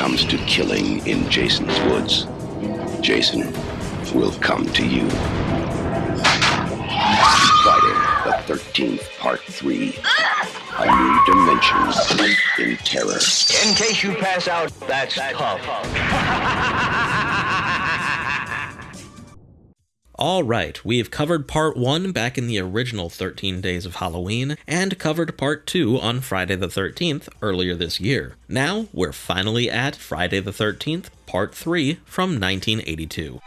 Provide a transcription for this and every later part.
comes to killing in Jason's woods, Jason will come to you. Friday the 13th, Part 3. A new dimension in terror. In case you pass out, that's tough. Alright, we have covered Part 1 back in the original 13 Days of Halloween, and covered Part 2 on Friday the 13th earlier this year. Now, we're finally at Friday the 13th, Part 3 from 1982.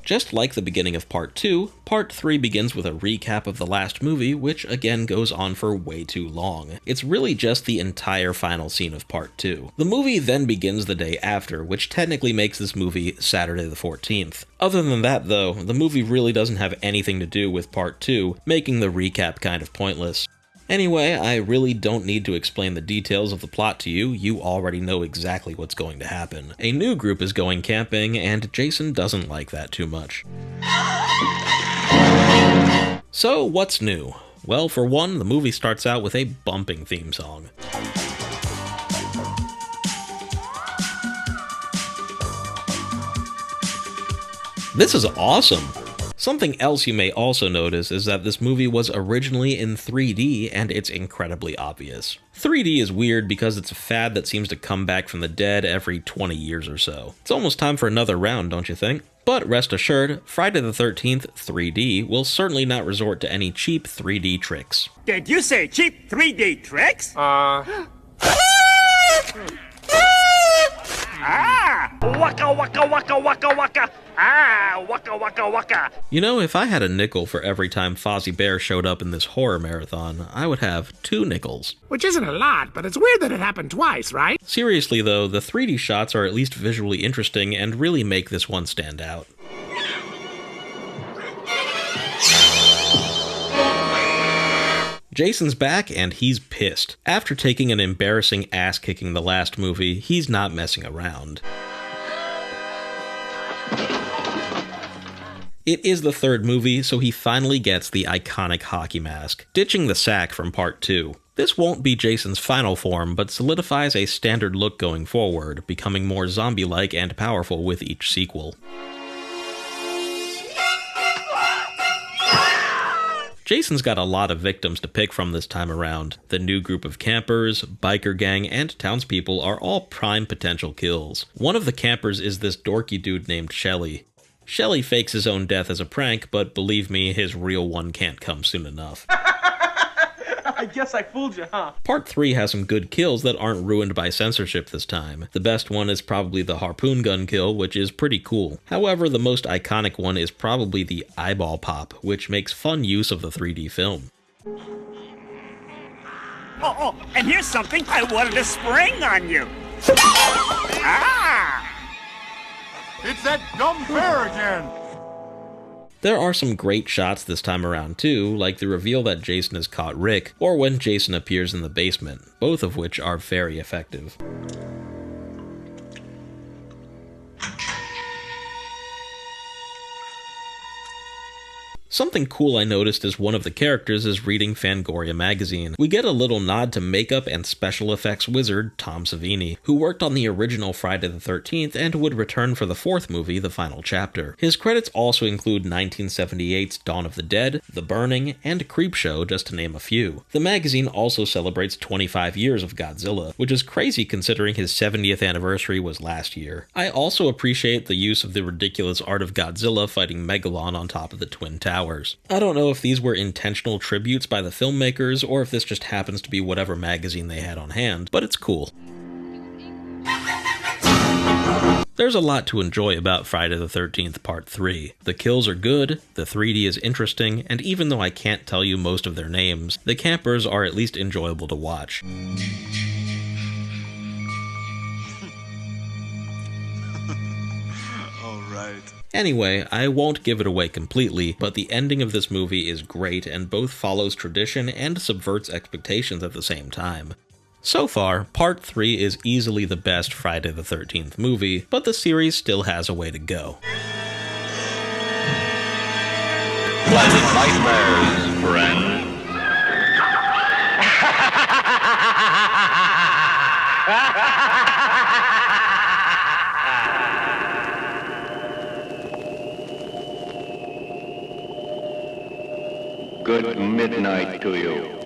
Just like the beginning of Part 2, Part 3 begins with a recap of the last movie, which again goes on for way too long. It's really just the entire final scene of Part 2. The movie then begins the day after, which technically makes this movie Saturday the 14th. Other than that though, the movie really doesn't have anything to do with Part 2, making the recap kind of pointless. Anyway, I really don't need to explain the details of the plot to you, you already know exactly what's going to happen. A new group is going camping, and Jason doesn't like that too much. So, what's new? Well, for one, the movie starts out with a bumping theme song. This is awesome! Something else you may also notice is that this movie was originally in 3D, and it's incredibly obvious. 3D is weird because it's a fad that seems to come back from the dead every 20 years or so. It's almost time for another round, don't you think? But rest assured, Friday the 13th 3D will certainly not resort to any cheap 3D tricks. Did you say cheap 3D tricks? Waka waka waka waka waka. Waka waka waka. You know, if I had a nickel for every time Fozzie Bear showed up in this horror marathon, I would have 2 nickels. Which isn't a lot, but it's weird that it happened twice, right? Seriously though, the 3D shots are at least visually interesting and really make this one stand out. Jason's back, and he's pissed. After taking an embarrassing ass-kicking the last movie, he's not messing around. It is the third movie, so he finally gets the iconic hockey mask, ditching the sack from Part 2. This won't be Jason's final form, but solidifies a standard look going forward, becoming more zombie-like and powerful with each sequel. Jason's got a lot of victims to pick from this time around. The new group of campers, biker gang, and townspeople are all prime potential kills. One of the campers is this dorky dude named Shelly. Shelly fakes his own death as a prank, but believe me, his real one can't come soon enough. I guess I fooled you, huh? Part 3 has some good kills that aren't ruined by censorship this time. The best one is probably the harpoon gun kill, which is pretty cool. However, the most iconic one is probably the eyeball pop, which makes fun use of the 3D film. Oh, and here's something I wanted to spring on you. It's that dumb bear again! There are some great shots this time around too, like the reveal that Jason has caught Rick, or when Jason appears in the basement, both of which are very effective. Something cool I noticed is one of the characters is reading Fangoria magazine. We get a little nod to makeup and special effects wizard Tom Savini, who worked on the original Friday the 13th and would return for the 4th movie, The Final Chapter. His credits also include 1978's Dawn of the Dead, The Burning, and Creepshow, just to name a few. The magazine also celebrates 25 years of Godzilla, which is crazy considering his 70th anniversary was last year. I also appreciate the use of the ridiculous art of Godzilla fighting Megalon on top of the Twin Towers. I don't know if these were intentional tributes by the filmmakers or if this just happens to be whatever magazine they had on hand, but it's cool. There's a lot to enjoy about Friday the 13th Part 3. The kills are good, the 3D is interesting, and even though I can't tell you most of their names, the campers are at least enjoyable to watch. Anyway, I won't give it away completely, but the ending of this movie is great and both follows tradition and subverts expectations at the same time. So far, Part 3 is easily the best Friday the 13th movie, but the series still has a way to go. Pleasant nightmares, friend. Good midnight to you.